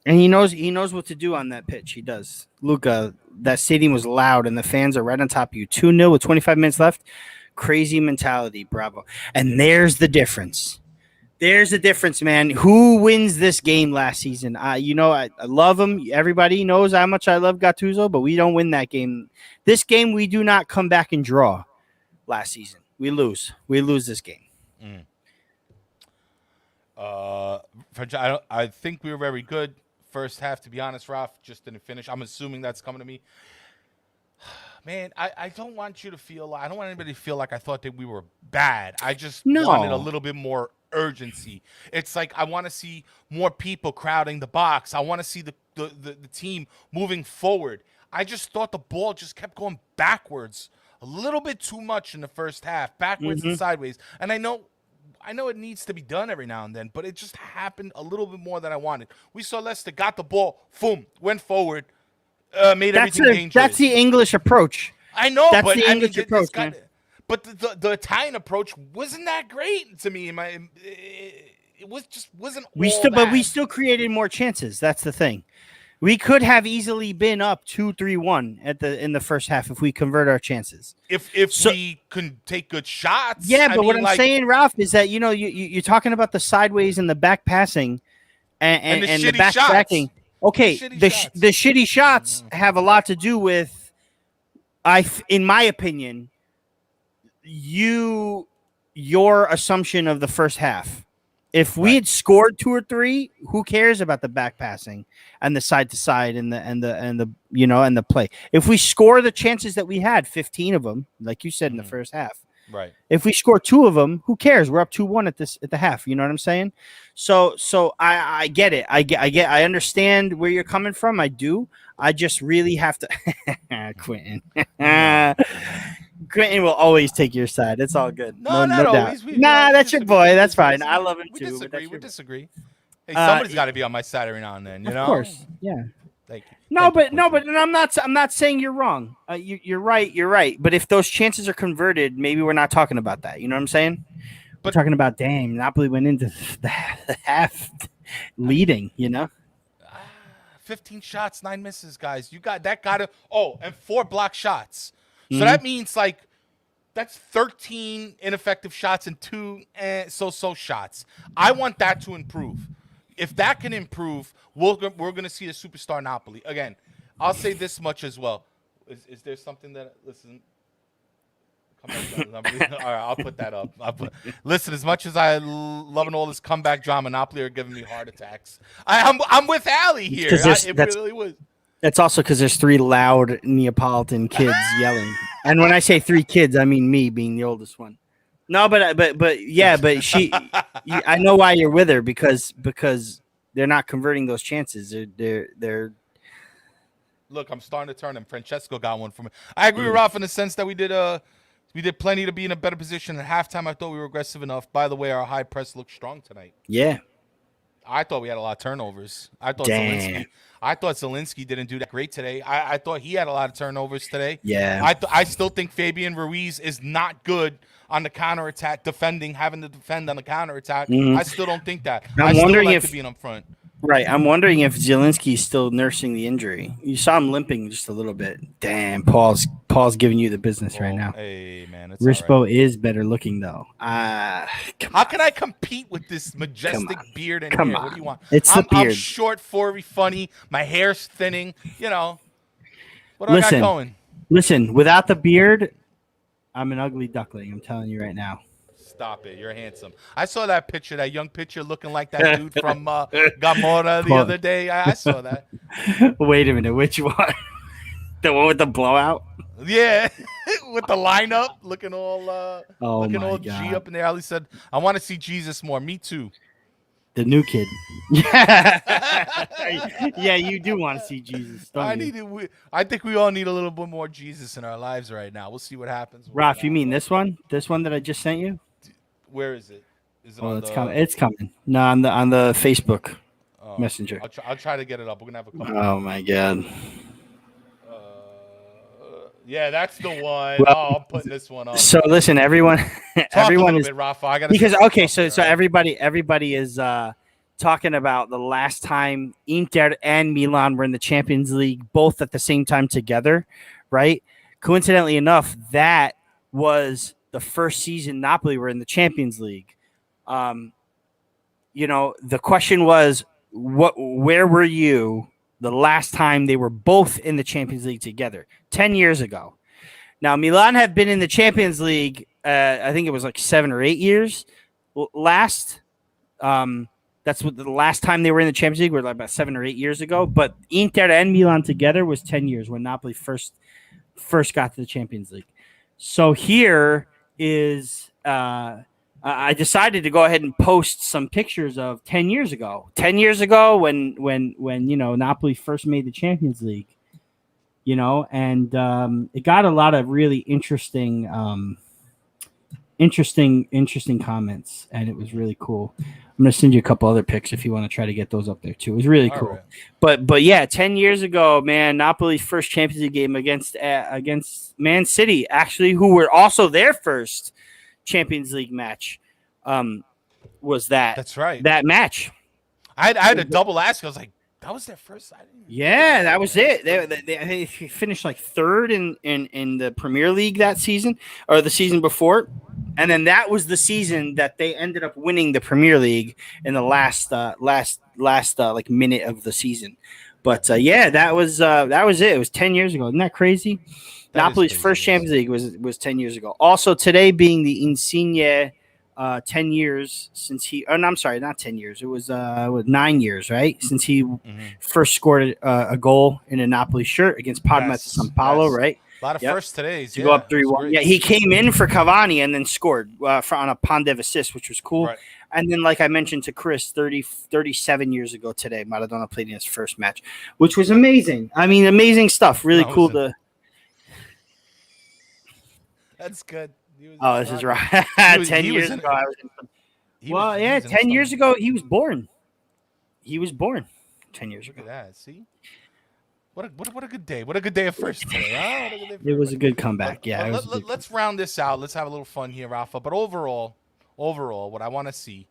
he knows what to do on that pitch. He does. Luca, that stadium was loud, and the fans are right on top of you. 2-0 with 25 minutes left. Crazy mentality, bravo. And there's the difference. There's the difference, man. Who wins this game last season? I love him. Everybody knows how much I love Gattuso, but we don't win that game. This game, we do not come back and draw last season. We lose. We lose this game. I think we were very good first half, to be honest. Raf just didn't finish. I'm assuming that's coming to me. Man, I don't want you to feel. I don't want anybody to feel like I thought that we were bad. I just wanted a little bit more urgency. It's like I want to see more people crowding the box. I want to see the team moving forward. I just thought the ball just kept going backwards a little bit too much in the first half, backwards and sideways. And I know it needs to be done every now and then, but it just happened a little bit more than I wanted. We saw Leicester got the ball, boom, went forward. Made everything dangerous. That's the English approach. I know, that's but the English approach. But the Italian approach wasn't that great to me. It wasn't. We still created more chances. That's the thing. We could have easily been up 2-3-1 in the first half if we convert our chances. If we can take good shots. Yeah, but what I'm saying, Ralph, is that you're talking about the sideways and the back passing and the back tracking. Okay, the shitty shots have a lot to do with, in my opinion, your assumption of the first half. If we had scored 2 or 3, who cares about the back passing and the side to side and the play? If we score the chances that we had, 15 of them, like you said in the first half. Right. If we score 2 of them, who cares? We're up 2-1 at the half. You know what I'm saying? So I get it. I understand where you're coming from. I do. I just really have to. Quentin. Quentin will always take your side. It's all good. No doubt. That's your boy. That's fine. I love him too. We disagree. Hey, somebody's got to be on my side every now and then. Of course. Yeah. Thank you. But I'm not saying you're wrong. You're right. But if those chances are converted, maybe we're not talking about that. You know what I'm saying? We're talking about, damn, Napoli went into the half leading, 15 shots, 9 misses, guys. You got that. And 4 block shots. So that means that's 13 ineffective shots and 2 so-so shots. I want that to improve. If that can improve, we're going to see a superstar Napoli. Again, I'll say this much as well. Is there something that, listen, all right, I'll put that up. Listen, as much as I loving all this comeback drama, Napoli are giving me heart attacks. I'm with Ali here. It really was. That's also because there's 3 loud Neapolitan kids yelling. And when I say 3 kids, I mean me being the oldest one. No, but she. I know why you're with her because they're not converting those chances. They're Look, I'm starting to turn him. Francesco got one for me. I agree with Ralph in the sense that we did plenty to be in a better position. At halftime, I thought we were aggressive enough. By the way, our high press looked strong tonight. Yeah. I thought we had a lot of turnovers. I thought Damn. Zelensky didn't do that great today. I thought he had a lot of turnovers today. Yeah. I still think Fabian Ruiz is not good on the counterattack, having to defend on the counterattack. I still don't think that. I'm wondering if to be up front. Right. I'm wondering if Zielinski's still nursing the injury. You saw him limping just a little bit. Damn, Paul's giving you the business right now. Hey, man. It's Rispo is better looking, though. How can I compete with this majestic beard and hair? What do you want? It's the beard. I'm short, furry, funny. My hair's thinning. You know. What do I got going? Listen, without the beard, I'm an ugly duckling. I'm telling you right now. Stop it. You're handsome. I saw that picture, that young picture looking like that dude from Gamora the other day. I saw that. Wait a minute. Which one? The one with the blowout? Yeah. With the lineup looking all G up in there. Ali said, I want to see Jesus more. Me too. The new kid. Yeah. Yeah, you do want to see Jesus, don't you? I think we all need a little bit more Jesus in our lives right now. We'll see what happens. Ralph, you mean this one? This one that I just sent you? Where is it? Is it it's coming. It's coming. No, on the Facebook Messenger. I'll try to get it up. We're gonna have a couple. Oh my God. Yeah, that's the one. Well, I'm putting this one up. So listen, everyone is Rafa. I gotta because okay. So everybody is talking about the last time Inter and Milan were in the Champions League, both at the same time together, right? Coincidentally enough, that was the first season Napoli were in the Champions League. The question was, where were you the last time they were both in the Champions League together? 10 years ago. Now, Milan have been in the Champions League, I think it was like 7 or 8 years last. That's what the last time they were in the Champions League were like about 7 or 8 years ago. But Inter and Milan together was 10 years when Napoli first got to the Champions League. So here is I decided to go ahead and post some pictures of 10 years ago. 10 years ago when Napoli first made the Champions League, and it got a lot of really interesting comments, and it was really cool. I'm going to send you a couple other pics if you want to try to get those up there too. It was really cool. Right. But yeah, 10 years ago, man, Napoli's first Champions League game against Man City, actually, who were also their first Champions League match, was that. That's right. That match. I had a double ask. I was like, that was their first. Yeah, that was it. They finished like third in the Premier League that season, or the season before, and then that was the season that they ended up winning the Premier League in the last like minute of the season. But yeah, that was it. It was 10 years ago. Isn't that crazy? Napoli's first Champions League was 10 years ago. Also, today being the Insigne 10 years since he. Oh, no, I'm sorry, not 10 years. It was 9 years, right? Since he first scored a goal in a Napoli shirt against Parma San Paulo, right? A lot of first today's. To go up 3-1. Yeah, he came in for Cavani and then scored on a Pandev assist, which was cool. Right. And then, like I mentioned to Chris, 37 years ago today, Maradona played in his first match, which was amazing. I mean, amazing stuff. Really cool to. That's good. This is right. 10 years ago, I was in some. 10 years ago, he was born. He was born 10 years ago. Look at that. See? What a good day. What a good day of first today. Huh? It was a good comeback. Let's round this out. Let's have a little fun here, Rafa. But overall, what I want to see,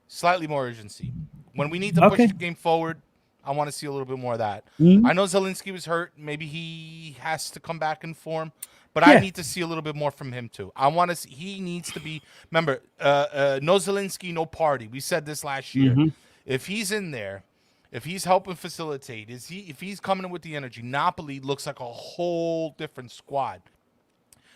slightly more urgency. When we need to push the game forward, I want to see a little bit more of that. I know Zielinski was hurt. Maybe he has to come back in form. But I need to see a little bit more from him, too. I want to see. He needs to be. Remember, no Zielinski, no party. We said this last year. If he's in there, if he's helping facilitate, if he's coming in with the energy, Napoli looks like a whole different squad.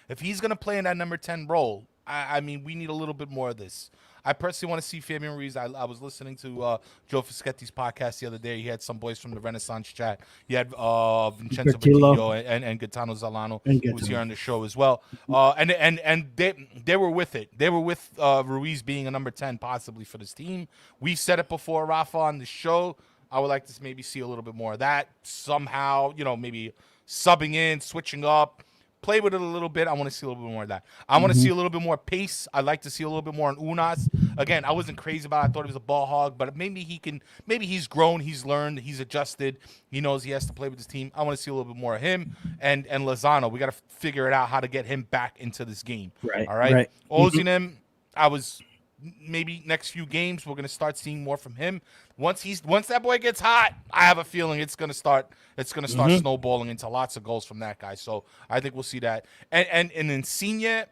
If he's going to play in that number 10 role, I mean, we need a little bit more of this. I personally want to see Fabian Ruiz. I was listening to Joe Fischetti's podcast the other day. He had some boys from the Renaissance chat. He had Vincenzo Bertillo and Gaetano Zalano, who was here on the show as well. And they were with it. They were with Ruiz being a number 10 possibly for this team. We said it before, Rafa, on the show. I would like to maybe see a little bit more of that somehow, maybe subbing in, switching up, play with it a little bit. I want to see a little bit more of that. I want to see a little bit more pace. I'd like to see a little bit more on Unas. Again, I wasn't crazy about it. I thought he was a ball hog, but maybe he's grown, he's learned, he's adjusted. He knows he has to play with his team. I want to see a little bit more of him. And Lozano, we got to figure it out how to get him back into this game. Right. All right. Right. Ozinem, maybe next few games we're gonna start seeing more from him. Once that boy gets hot, I have a feeling it's gonna start snowballing into lots of goals from that guy. So I think we'll see that. And Insigne,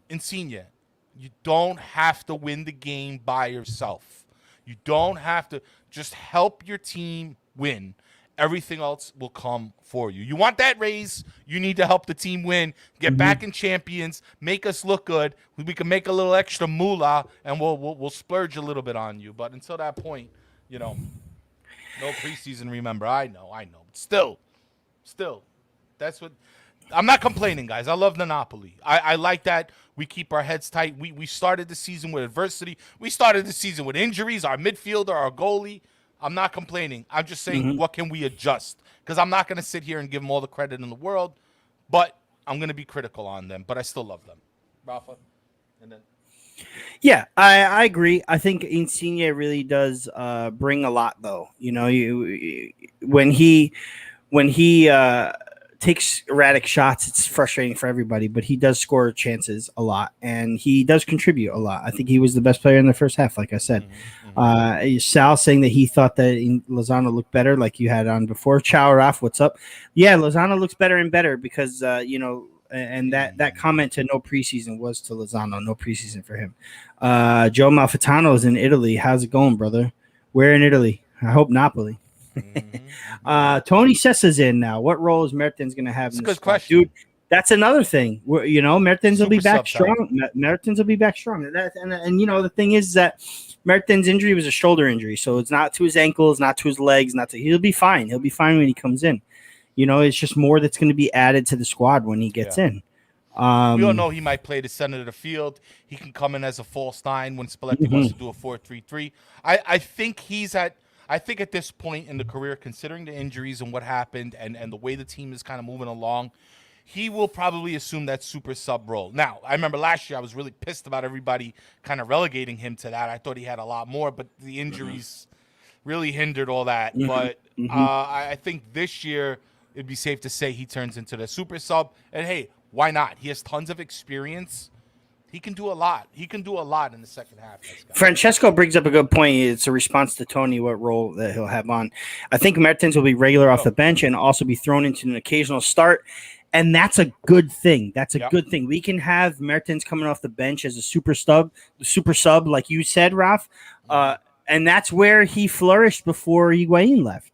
you don't have to win the game by yourself. You don't have to. Just help your team win. Everything else will come for you. You want that raise, you need to help the team win, get back in champions, make us look good. We can make a little extra moolah, and we'll splurge a little bit on you. But until that point, no preseason, remember. I know. But still, that's what – I'm not complaining, guys. I love the Napoli. I like that we keep our heads tight. We started the season with adversity. We started the season with injuries, our midfielder, our goalie. I'm not complaining. I'm just saying, what can we adjust? Because I'm not going to sit here and give them all the credit in the world, but I'm going to be critical on them. But I still love them. Rafa? And then. Yeah, I agree. I think Insigne really does bring a lot, though. When he takes erratic shots, it's frustrating for everybody, but he does score chances a lot, and he does contribute a lot. I think he was the best player in the first half, like I said. Sal saying that he thought that Lozano looked better, like you had on before. Ciao, Raf, what's up? Yeah, Lozano looks better and better because, and that comment to no preseason was to Lozano, no preseason for him. Joe Malfitano is in Italy. How's it going, brother? Where in Italy? I hope Napoli. Tony Sessa's in now. What role is Mertens going to have in this good question, dude? That's another thing. Mertens will be back Super sub strong. Mertens will be back strong. And the thing is that Mertens' injury was a shoulder injury, so it's not to his ankles, not to his legs, he'll be fine. He'll be fine when he comes in. It's just more that's going to be added to the squad when he gets in. We all know he might play the center of the field. He can come in as a false nine when Spalletti wants to do a 4-3-3. I think at this point in the career, considering the injuries and what happened and the way the team is kind of moving along, he will probably assume that super sub role. Now, I remember last year I was really pissed about everybody kind of relegating him to that. I thought he had a lot more, but the injuries really hindered all that. But I think this year it'd be safe to say he turns into the super sub. And, hey, why not? He has tons of experience. He can do a lot. He can do a lot in the second half. Francesco brings up a good point. It's a response to Tony, what role that he'll have on. I think Mertens will be regular off the bench and also be thrown into an occasional start. And that's a good thing. That's a good thing. We can have Mertens coming off the bench as a super sub, like you said, Raf. And that's where he flourished before Higuain left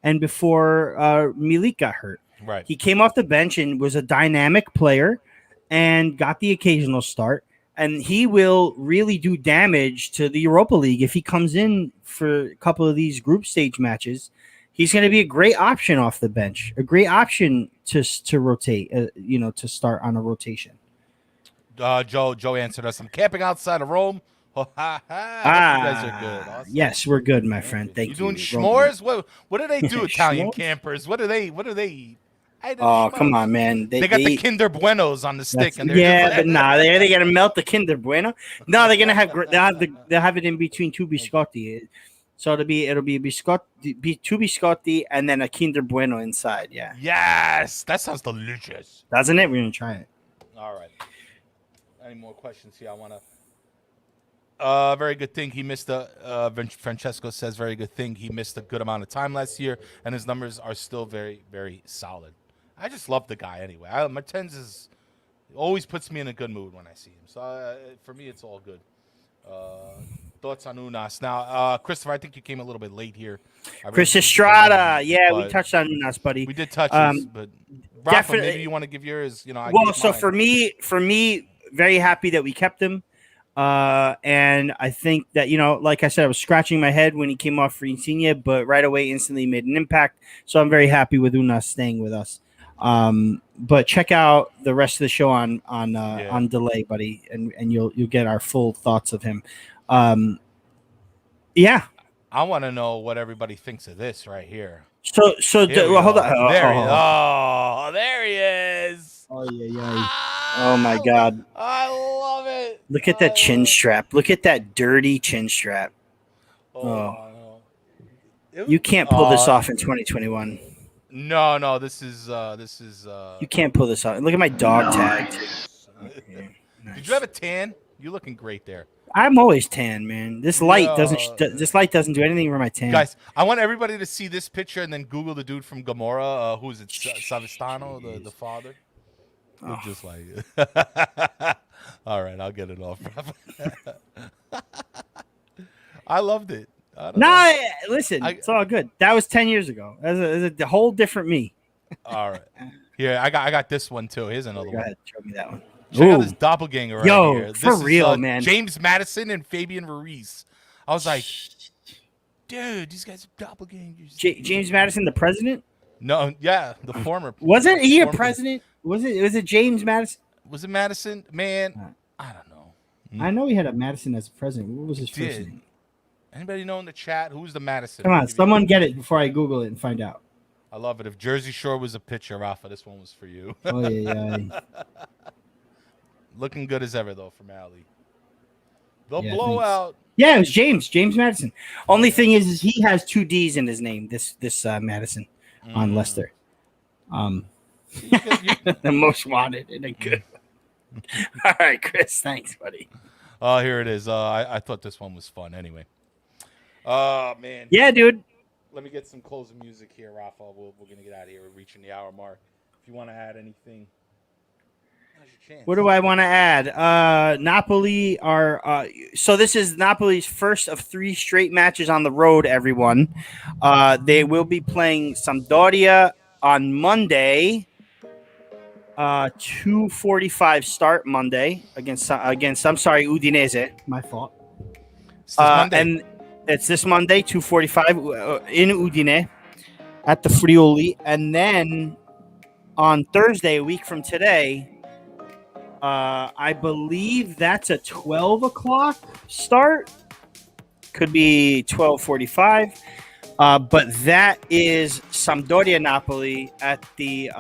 and before Milik got hurt. Right. He came off the bench and was a dynamic player and got the occasional start. And he will really do damage to the Europa League if he comes in for a couple of these group stage matches. He's going to be a great option off the bench, a great option to rotate, to start on a rotation. Joe answered us. I'm camping outside of Rome. You guys are good. Awesome. Yes, we're good, my friend. Thank you. Doing s'mores? What do they do, Italian campers? What do they eat? Come on, man. They got the Kinder Buenos on the stick. And but they're going to melt the Kinder Bueno. No, they're going to have they'll have it in between two biscotti. So it'll be two biscotti and then a Kinder Bueno inside. Yeah. Yes, that sounds delicious. Doesn't it? We're gonna try it. All right. Any more questions here? I want to. Very good thing he missed Francesco says very good thing he missed a good amount of time last year, and his numbers are still very, very solid. I just love the guy anyway. Mertens always puts me in a good mood when I see him. So for me, it's all good. Thoughts on Unas. Now, Christopher, I think you came a little bit late here. Chris Estrada. Yeah, we touched on Unas, buddy. We did touch this, but Rafa, definitely. Maybe you want to give yours. For me, very happy that we kept him. And I think that, like I said, I was scratching my head when he came off for Insigne, but right away instantly made an impact. So I'm very happy with Unas staying with us. But check out the rest of the show on delay, buddy, and you'll get our full thoughts of him. I want to know what everybody thinks of this right here. So hold on. There he is. Oh yeah. Oh my God. I love it. Look at that chin strap. Look at that dirty chin strap. Oh. You can't pull this off in 2021. No. This is. You can't pull this off. Look at my dog tag. Did you have a tan? You're looking great there. I'm always tan, man. This light doesn't do anything for my tan. Guys, I want everybody to see this picture and then Google the dude from Gomorrah. Who is it? Savistano, the father. Look just like it. All right, I'll get it off. I loved it. Listen, it's all good. That was 10 years ago. That's a whole different me. All right. Here, I got this one too. Here's another one. Go ahead, show me that one. Check out this doppelganger right here. This for real, is, man. James Madison and Fabian Ruiz. I was like, dude, these guys are doppelgangers. James Madison, the president? No, yeah, the former. Wasn't he a president? Was it James Madison? Was it Madison? Man, I don't know. I know he had a Madison as president. What was his first name? Anybody know in the chat who's the Madison? Come on, someone get it before I Google it and find out. I love it. If Jersey Shore was a pitcher, Rafa, this one was for you. Oh yeah. Looking good as ever, though, from Ali. They'll blow out. Yeah, it was James Madison. Only thing is he has 2 D's in his name, this Madison on Leicester. The most wanted in a good. All right, Chris, thanks, buddy. Oh, here it is. I thought this one was fun anyway. Oh, man. Yeah, dude. Let me get some closing music here, Rafa. We're going to get out of here. We're reaching the hour mark. If you want to add anything. What do I want to add? Napoli are so this is Napoli's first of 3 straight matches on the road, everyone. They will be playing Sampdoria on Monday. 2:45 start Monday against Udinese. My fault. And it's this Monday, 2:45 in Udine at the Friuli, and then on Thursday, a week from today. I believe that's a 12 o'clock start. Could be 12:45. But that is Sampdoria Napoli at the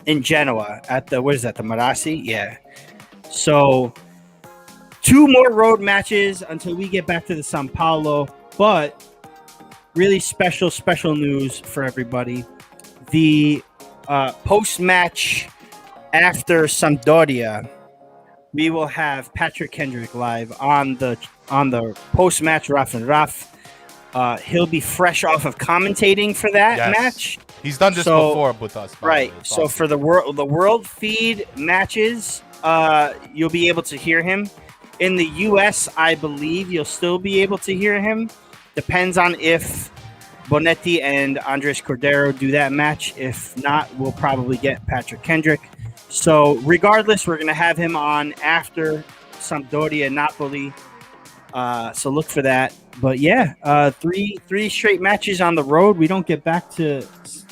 in Genoa at the the Marassi? Yeah. So 2 more road matches until we get back to the São Paulo. But really special news for everybody. The post-match after Sampdoria, we will have Patrick Kendrick live on the post-match Raf and Raf. He'll be fresh off of commentating for that match. He's done this before with us, right? So awesome. For the world feed matches, you'll be able to hear him. In the U.S., I believe you'll still be able to hear him. Depends on if Bonetti and Andres Cordero do that match. If not, we'll probably get Patrick Kendrick. So regardless, we're going to have him on after Sampdoria Napoli. So look for that. But yeah, three straight matches on the road. We don't get back to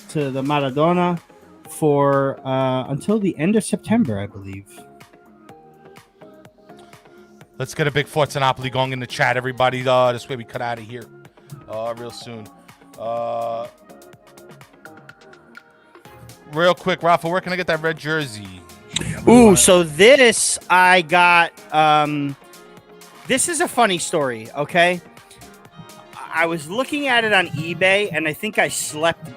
the Maradona for until the end of September, I believe. Let's get a big Forza Napoli going in the chat, everybody. This way we cut out of here real soon. Real quick, Rafa, where can I get that red jersey? Ooh, so this I got. This is a funny story, okay? I was looking at it on eBay, and I think I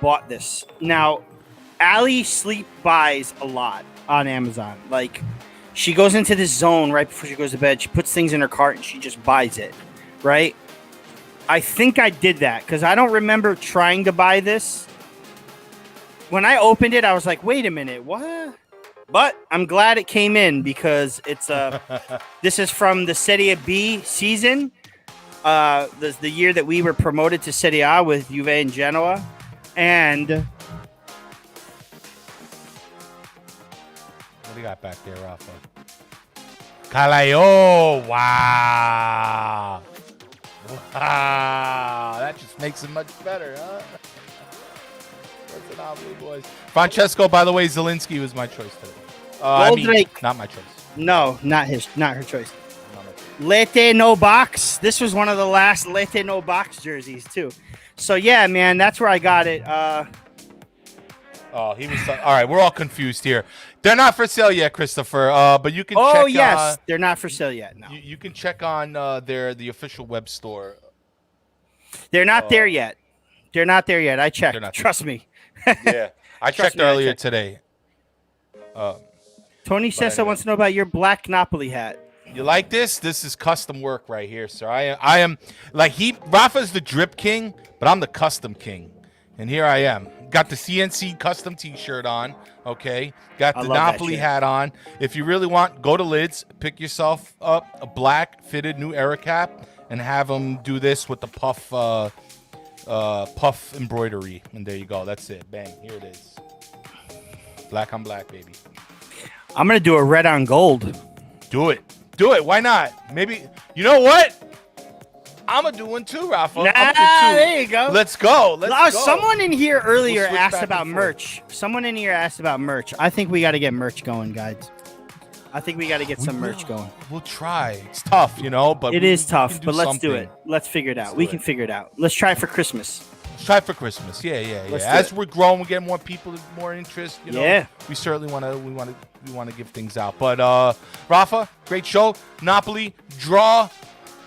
bought this. Now, Allie sleep buys a lot on Amazon. Like, she goes into this zone right before she goes to bed. She puts things in her cart, and she just buys it, right? I think I did that, because I don't remember trying to buy this. When I opened it, I was like, wait a minute, what? But I'm glad it came in, because it's this is from the Serie B season, the year that we were promoted to Serie A with Juve and Genoa, and what do you got back there, Rafa? Calayo, wow, that just makes it much better, huh? That's an Napoli, boys. Francesco, by the way, Zielinski was my choice today. Not my choice. No, not her choice. Not my choice. Lete no box. This was one of the last Lete no box jerseys too. So yeah, man, that's where I got it. Oh, he was all right. We're all confused here. They're not for sale yet, Christopher. But you can. Oh check, yes, they're not for sale yet. No, you can check on the official web store. they're not there yet. They're not there yet. I checked. Trust me. Yeah, I checked earlier today. Tony Sessa wants to know about your black Napoli hat. You like this? This is custom work right here, sir. I am like Rafa's the drip king, but I'm the custom king. And here I am. Got the CNC custom t-shirt on, okay? Got the Napoli hat on. If you really want, go to Lids, pick yourself up a black fitted New Era cap, and have them do this with the puff embroidery. And there you go. That's it. Bang. Here it is. Black on black, baby. I'm going to do a red on gold. Do it. Do it. Why not? Maybe. You know what? I'm going to do one too, Rafa. There you go. Let's go. Let's go. Someone in here earlier asked about merch. Someone in here asked about merch. I think we got to get merch going, guys. I think we got to get some merch going. We'll try. It's tough, you know, but it is tough, but let's do it. Let's figure it out. We can figure it out. Let's try it for Christmas. Let's try it for Christmas. Yeah. As we're growing, we get more people, more interest. You know, we certainly want to give things out. But Rafa, great show. Napoli draw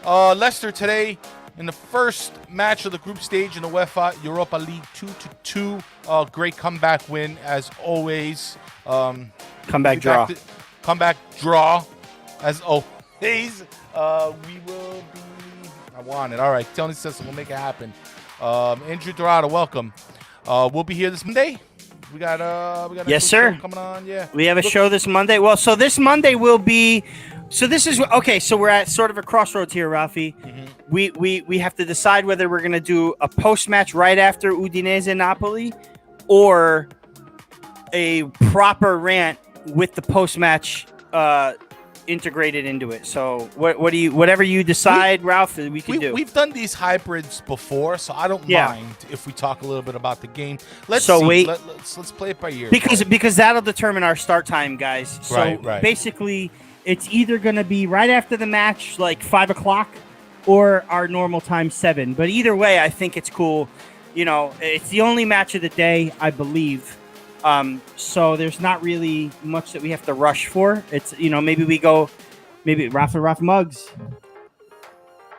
Leicester today in the first match of the group stage in the UEFA Europa League 2-2. Great comeback win as always. Comeback draw. Comeback draw as always. We will be. I want it. All right, Tony says we'll make it happen. Andrew Dorado, welcome. We'll be here this Monday. We got yes, sir. Coming on. Yeah, we have a show this Monday. Well, so this Monday will be. So this is okay. So we're at sort of a crossroads here, Rafi. Mm-hmm. We have to decide whether we're gonna do a post match right after Udinese Napoli, or a proper rant with the post match integrated into it. So whatever you decide, Ralph, we can do. We've done these hybrids before, so I don't mind if we talk a little bit about the game. Let's play it by ear. Because that'll determine our start time, guys. So right. Basically, it's either going to be right after the match, like 5 o'clock, or our normal time 7. But either way, I think it's cool. You know, it's the only match of the day, I believe. So there's not really much that we have to rush for. It's, you know, maybe Rafa Mugs.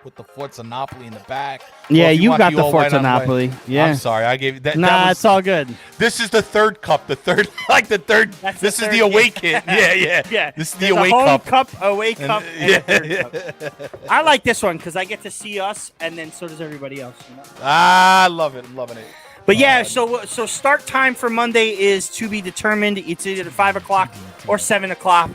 With the Forza Napoli in the back. Yeah, you got the Forza Napoli. Yeah. I'm sorry. I gave you that. Nah, it's all good. This is the third cup. This is the away kit. Yeah. This is the away cup. Away cup. Cup. I like this one because I get to see us, and then so does everybody else. You know? I love it. I'm loving it. But yeah, so start time for Monday is to be determined. It's either 5 o'clock or 7 o'clock.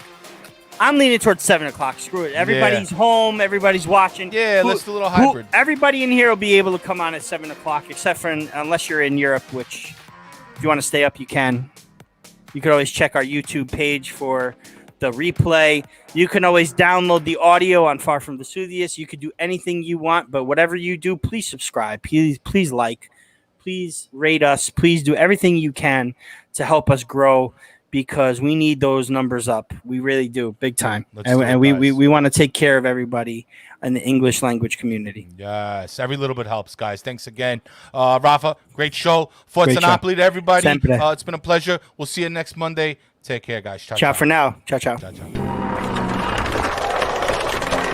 I'm leaning towards 7 o'clock. Screw it. Everybody's home. Everybody's watching. Yeah, let's do a little hybrid. Everybody in here will be able to come on at 7 o'clock, except for unless you're in Europe, which if you want to stay up, you can. You can always check our YouTube page for the replay. You can always download the audio on Far From Vesuvius. You could do anything you want, but whatever you do, please subscribe. Please like. Please rate us. Please do everything you can to help us grow, because we need those numbers up. We really do, big time. And we want to take care of everybody in the English language community. Yes, every little bit helps, guys. Thanks again. Rafa, great show. Forza Napoli to everybody. It's been a pleasure. We'll see you next Monday. Take care, guys. Ciao for now. Ciao.